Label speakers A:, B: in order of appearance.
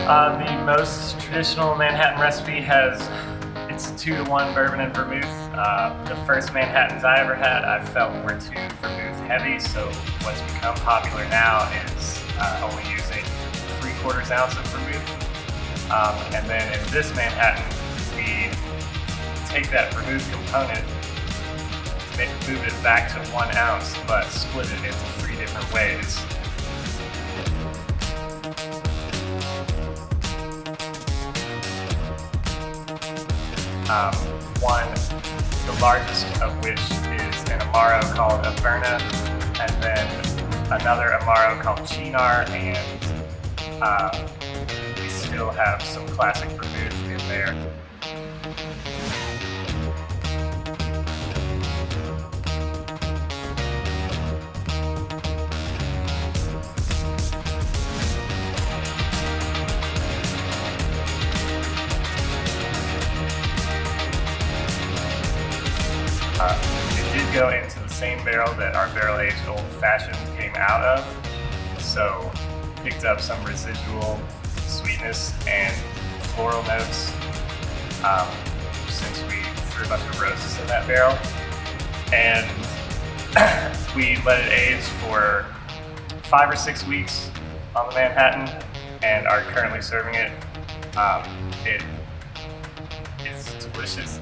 A: The most traditional Manhattan recipe it's 2-to-1 bourbon and vermouth. The first Manhattans I ever had, I felt were too vermouth heavy, so what's become popular now is only using 3/4 ounce of vermouth. And then in this Manhattan, we take that vermouth component, move it back to 1 ounce, but split it into 3 different ways. One, the largest of which is an Amaro called Averna, and then another Amaro called Chinar, and we still have some classic vermouth in there. It did go into the same barrel that our barrel-aged Old Fashioned came out of, so picked up some residual sweetness and floral notes since we threw a bunch of roses in that barrel. And we let it age for 5 or 6 weeks on the Manhattan and are currently serving it. It's delicious.